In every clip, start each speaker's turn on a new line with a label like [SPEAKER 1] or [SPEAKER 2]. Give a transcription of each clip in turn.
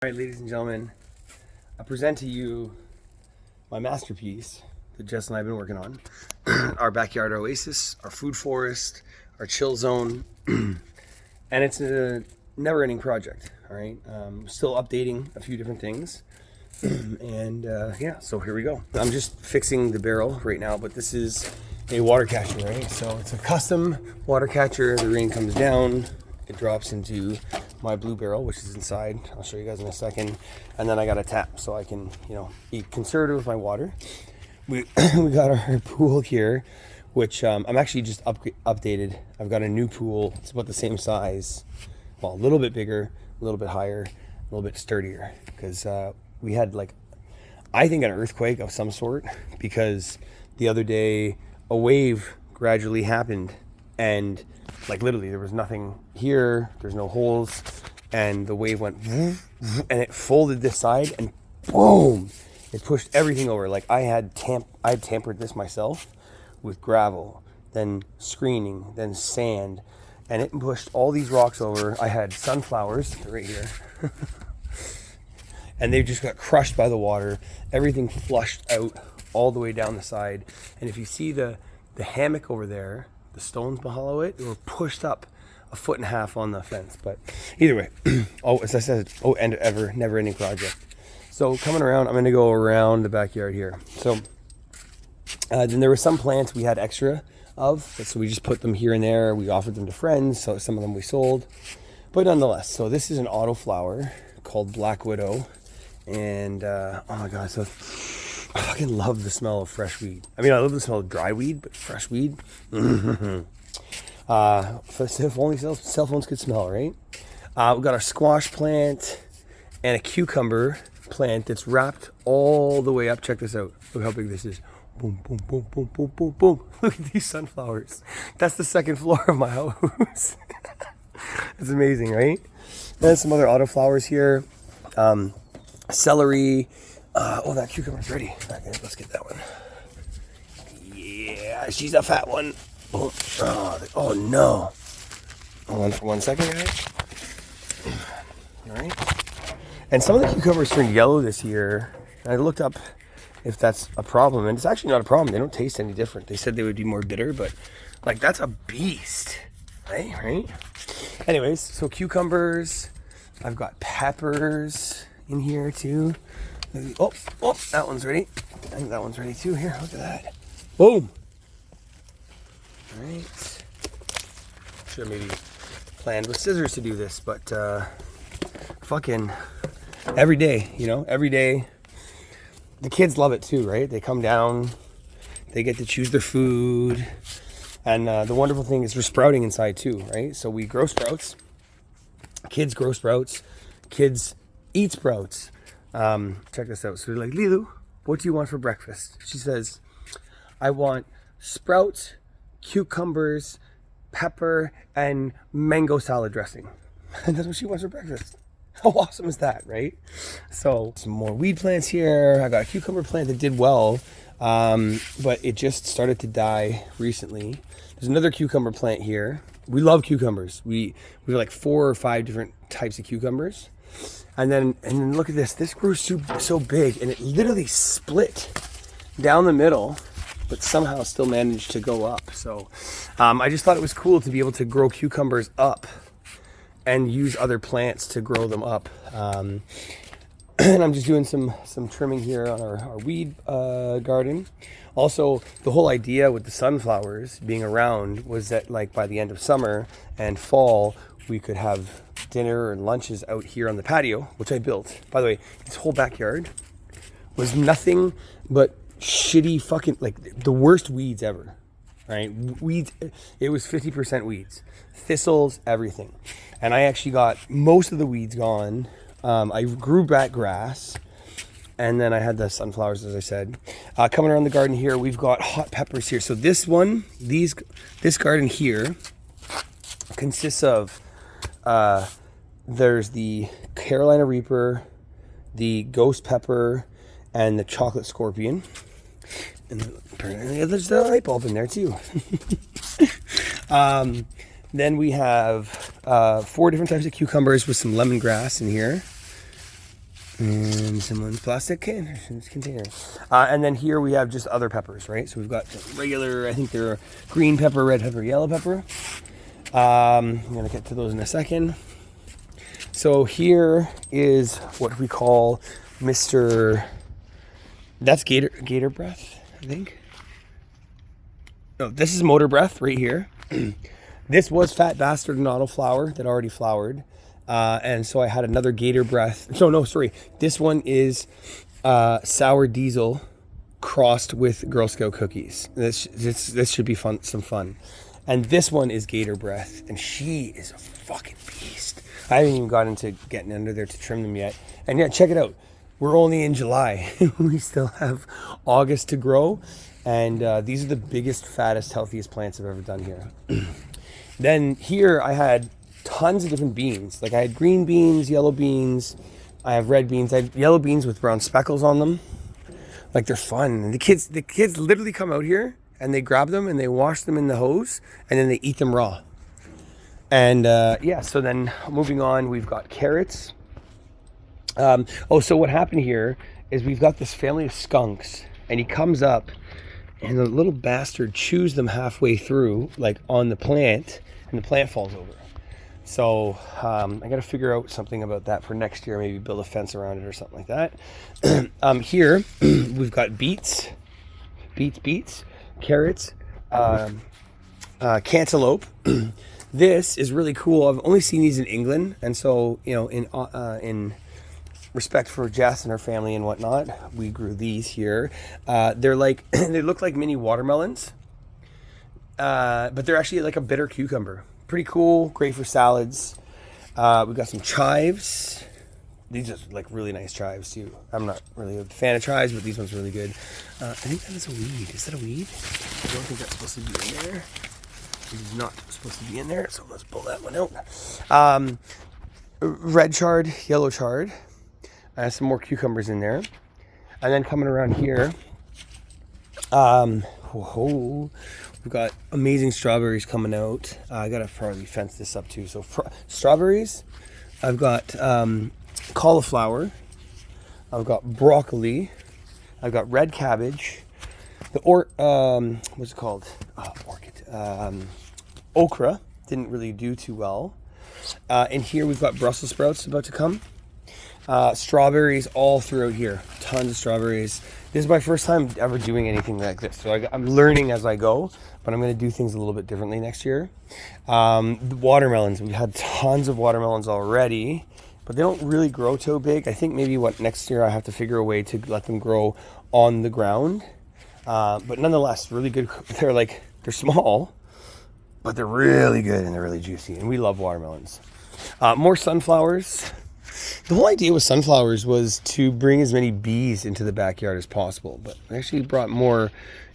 [SPEAKER 1] All right, ladies and gentlemen, I present to you my masterpiece that Jess and I have been working on. Our backyard oasis, our food forest, our chill zone. And it's a never-ending project, all right? Still updating a few different things. Yeah, so here we go. I'm just fixing the barrel right now, but this is a water catcher, right? So it's a custom water catcher. The rain comes down, it drops into my blue barrel, which is inside. I'll show you guys in a second. And then I got a tap so I can, be conservative with my water. We got our pool here, which I'm actually just updated. I've got a new pool. It's about the same size. Well, a little bit bigger, a little bit higher, a little bit sturdier. Because we had I think an earthquake of some sort, because the other day a wave gradually happened and literally there was nothing here, there's no holes, and the wave went and it folded this side and boom, it pushed everything over. I had tampered this myself with gravel, then screening, then sand, and it pushed all these rocks over. I had sunflowers right here and they just got crushed by the water. Everything flushed out all the way down the side. And if you see the hammock over there, the stones below it were pushed up 1.5 feet on the fence. But either way, as I said, never ending project. So coming around, I'm gonna go around the backyard here. So then there were some plants we had extra of, so we just put them here and there. We offered them to friends, so some of them we sold. But nonetheless, so this is an auto flower called Black Widow. And oh my god, so I fucking love the smell of fresh weed. I mean, I love the smell of dry weed, but fresh weed. If only cell phones could smell, right? We've got our squash plant and a cucumber plant that's wrapped all the way up. Check this out. Look how big this is. Boom, boom, boom, boom, boom, boom, boom. Look at these sunflowers. That's the second floor of my house. It's amazing, right? And some other autoflowers here. Celery. That cucumber's ready. Okay, let's get that one. Yeah, she's a fat one. Oh no. Hold on for 1 second, guys. All right. And some of the cucumbers turned yellow this year. And I looked up if that's a problem, and it's actually not a problem. They don't taste any different. They said they would be more bitter, but that's a beast, right? Anyways, so cucumbers. I've got peppers in here too. Oh, that one's ready. I think that one's ready too. Here, look at that. Boom. All right. Should have maybe planned with scissors to do this, but fucking every day, every day. The kids love it too, right? They come down, they get to choose their food, and the wonderful thing is we're sprouting inside too, right? So we grow sprouts. Kids grow sprouts. Kids eat sprouts. Check this out. So they're like, Lilu, what do you want for breakfast? She says, I want sprouts, cucumbers, pepper, and mango salad dressing. And that's what she wants for breakfast. How awesome is that, right? So some more weed plants here. I got a cucumber plant that did well, but it just started to die recently. There's another cucumber plant here. We love cucumbers. We have 4 or 5 different types of cucumbers. And then look at this. This grew so big, and it literally split down the middle, but somehow still managed to go up. So I just thought it was cool to be able to grow cucumbers up and use other plants to grow them up. And I'm just doing some trimming here on our weed garden. Also, the whole idea with the sunflowers being around was that by the end of summer and fall, we could have dinner and lunches out here on the patio, which I built. By the way, this whole backyard was nothing but shitty fucking, the worst weeds ever, right? Weeds, it was 50% weeds, thistles, everything. And I actually got most of the weeds gone. I grew back grass, and then I had the sunflowers, as I said. Coming around the garden here, we've got hot peppers here. So this garden here consists of, there's the Carolina Reaper, the ghost pepper, and the chocolate scorpion. And apparently there's a light bulb in there too. Then we have 4 different types of cucumbers with some lemongrass in here. And someone's plastic container. And then here we have just other peppers, right? So we've got regular, I think they're green pepper, red pepper, yellow pepper. I'm going to get to those in a second. So here is what we call Mr. That's Gator Breath, I think. No, this is Motor Breath right here. This was Fat Bastard and Auto Flower that already flowered. And so I had another Gator Breath. So no, sorry. This one is Sour Diesel crossed with Girl Scout cookies. This should be fun, some fun. And this one is Gator Breath, and she is a fucking beast. I haven't even gotten to getting under there to trim them yet. And yeah, check it out. We're only in July. We still have August to grow. And these are the biggest, fattest, healthiest plants I've ever done here. Then here I had tons of different beans. Like I had green beans, yellow beans. I have red beans. I have yellow beans with brown speckles on them. Like they're fun. And the kids literally come out here and they grab them and they wash them in the hose and then they eat them raw. And yeah, so then moving on, we've got carrots. So what happened here is we've got this family of skunks and he comes up and the little bastard chews them halfway through, like on the plant, and the plant falls over. So I got to figure out something about that for next year, maybe build a fence around it or something like that. Here we've got beets, carrots, cantaloupe. This is really cool. I've only seen these in England, and so in respect for Jess and her family and whatnot, we grew these here. They're like they look like mini watermelons, but they're actually like a bitter cucumber. Pretty cool, great for salads. We've got some chives. These are like really nice chives too. I'm not really a fan of chives, but these ones are really good. I think that is a weed. Is that a weed? I don't think that's supposed to be in there. It is not supposed to be in there, so let's pull that one out. Red chard, yellow chard. I have some more cucumbers in there. And then coming around here, we've got amazing strawberries coming out. I gotta probably fence this up too. So strawberries, I've got cauliflower, I've got broccoli, I've got red cabbage, what's it called? Orchid. Okra didn't really do too well. And here we've got Brussels sprouts about to come. Strawberries all throughout here. Tons of strawberries. This is my first time ever doing anything like this. So I'm learning as I go, but I'm going to do things a little bit differently next year. The watermelons. We've had tons of watermelons already, but they don't really grow too big. I think maybe next year I have to figure a way to let them grow on the ground. But nonetheless, really good. They're small, but they're really good and they're really juicy. And we love watermelons. More sunflowers. The whole idea with sunflowers was to bring as many bees into the backyard as possible, but we actually brought more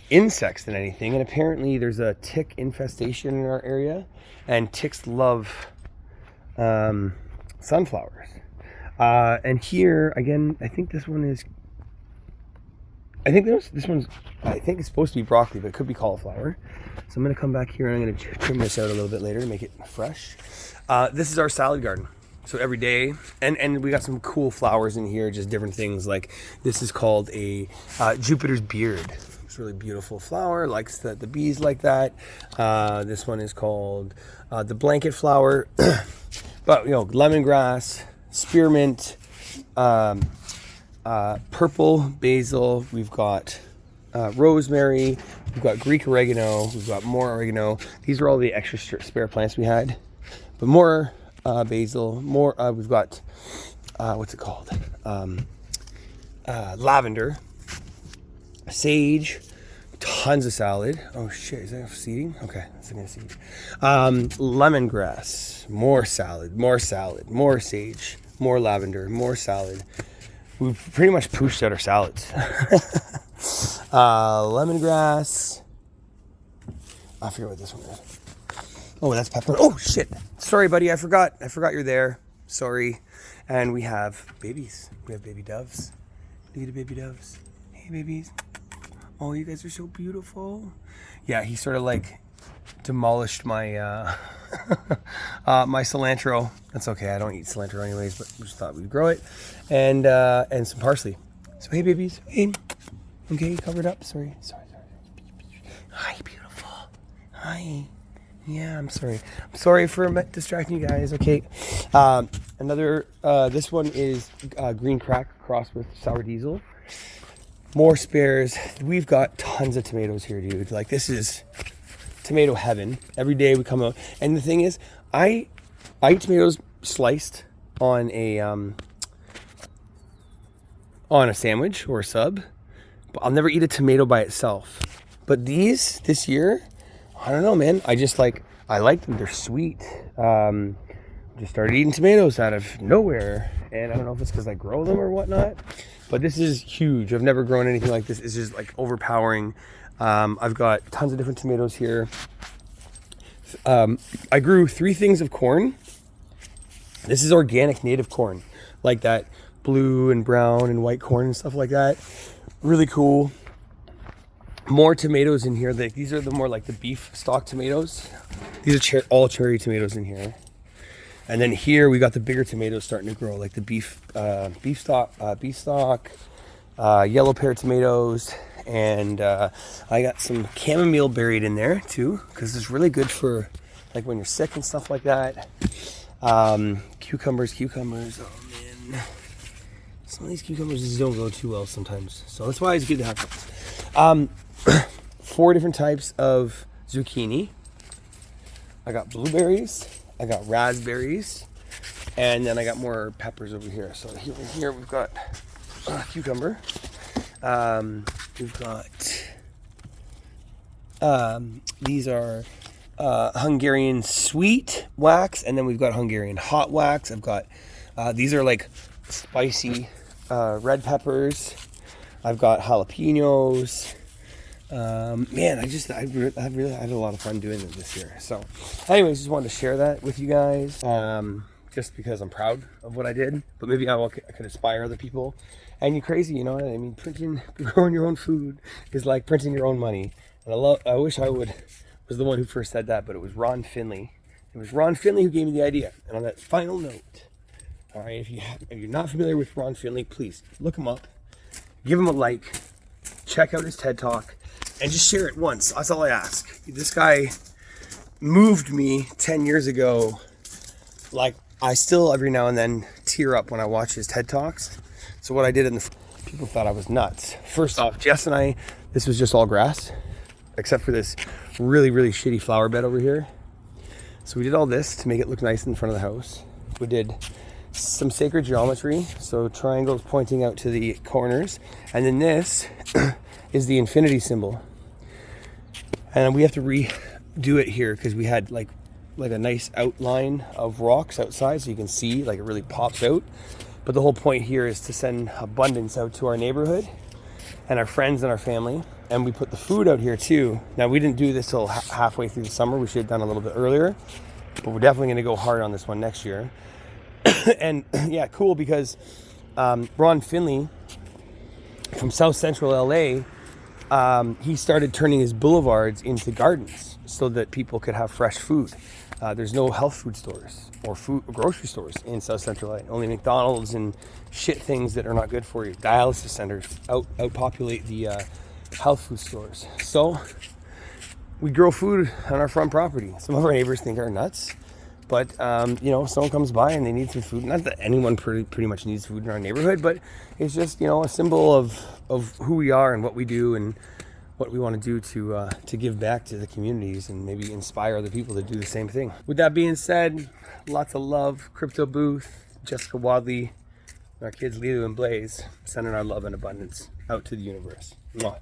[SPEAKER 1] insects than anything. And apparently there's a tick infestation in our area, and ticks love sunflowers. And here again, I think this one is. I think it's supposed to be broccoli, but it could be cauliflower. So I'm going to come back here and I'm going to trim this out a little bit later to make it fresh. This is our salad garden. So every day, and we got some cool flowers in here, just different things. Like this is called a Jupiter's beard. It's a really beautiful flower. Likes the bees like that. This one is called the blanket flower. But lemongrass, spearmint, purple basil. We've got rosemary. We've got Greek oregano. We've got more oregano. These are all the extra spare plants we had, but more. Basil, more. We've got what's it called? Lavender, sage, tons of salad. Oh shit, is that seeding? Okay, that's gonna seed. Lemongrass, more salad, more sage, more lavender, more salad. We've pretty much pushed out our salads. Lemongrass. I forget what this one is. Oh, that's pepper. Oh shit! Sorry, buddy. I forgot you're there. Sorry. And we have babies. We have baby doves. Look at the baby doves. Hey, babies. Oh, you guys are so beautiful. Yeah, he sort of like demolished my my cilantro. That's okay. I don't eat cilantro anyways, but just thought we'd grow it, and some parsley. So hey, babies. Hey. Okay, covered up. Sorry. Hi, beautiful. Hi. Yeah, I'm sorry. I'm sorry for distracting you guys. Okay. Another. This one is green crack crossed with sour diesel. More spares. We've got tons of tomatoes here, dude. Like, this is tomato heaven. Every day we come out, and the thing is, I eat tomatoes sliced on a sandwich or a sub, but I'll never eat a tomato by itself. But this year, I don't know, man. I like them. They're sweet. Just started eating tomatoes out of nowhere, and I don't know if it's because I grow them or whatnot, but this is huge. I've never grown anything like this. It's just like overpowering. I've got tons of different tomatoes here. I grew 3 things of corn. This is organic native corn, like that blue and brown and white corn and stuff like that. Really cool. More tomatoes in here. These are the more like the beef stock tomatoes. These are all cherry tomatoes in here. And then here we got the bigger tomatoes starting to grow, like the beef stock, yellow pear tomatoes, and I got some chamomile buried in there too, because it's really good for like when you're sick and stuff like that. Cucumbers. Oh man, some of these cucumbers just don't go too well sometimes, so that's why it's good to have them. 4 different types of zucchini. I got blueberries. I got raspberries, and then I got more peppers over here. So here we've got cucumber. We've got these are Hungarian sweet wax, and then we've got Hungarian hot wax. I've got these are like spicy red peppers. I've got jalapenos. Man, I really had a lot of fun doing this year. So anyways, just wanted to share that with you guys, just because I'm proud of what I did, but maybe I could inspire other people. And you're crazy, you know what I mean? Growing your own food is like printing your own money. And I wish I was the one who first said that, but it was Ron Finley. It was Ron Finley who gave me the idea. And on that final note, all right, if you're not familiar with Ron Finley, please look him up, give him a like, check out his TED Talk, and just share it once. That's all I ask. This guy moved me 10 years ago. Like, I still every now and then tear up when I watch his TED Talks. So what I did people thought I was nuts. First off, Jess and I, this was just all grass, except for this really, really shitty flower bed over here. So we did all this to make it look nice in front of the house. We did some sacred geometry, so triangles pointing out to the corners. And then this is the infinity symbol. And we have to redo it here because we had like a nice outline of rocks outside, so you can see, like, it really pops out. But the whole point here is to send abundance out to our neighborhood and our friends and our family. And we put the food out here too. Now, we didn't do this till halfway through the summer. We should have done a little bit earlier, but we're definitely going to go hard on this one next year. And yeah, cool, because Ron Finley from South Central LA, he started turning his boulevards into gardens so that people could have fresh food. There's no health food stores or grocery stores in South Central LA. Only McDonald's and shit things that are not good for you. Dialysis centers outpopulate the health food stores. So we grow food on our front property. Some of our neighbors think are nuts, but you know, someone comes by and they need some food. Not that anyone pretty much needs food in our neighborhood, but it's just, you know, a symbol of who we are and what we do and what we want to do to give back to the communities and maybe inspire other people to do the same thing. With that being said, lots of love. Crypto Booth, Jessica Wadley, our kids Leo and Blaze, sending our love and abundance out to the universe. Mwah.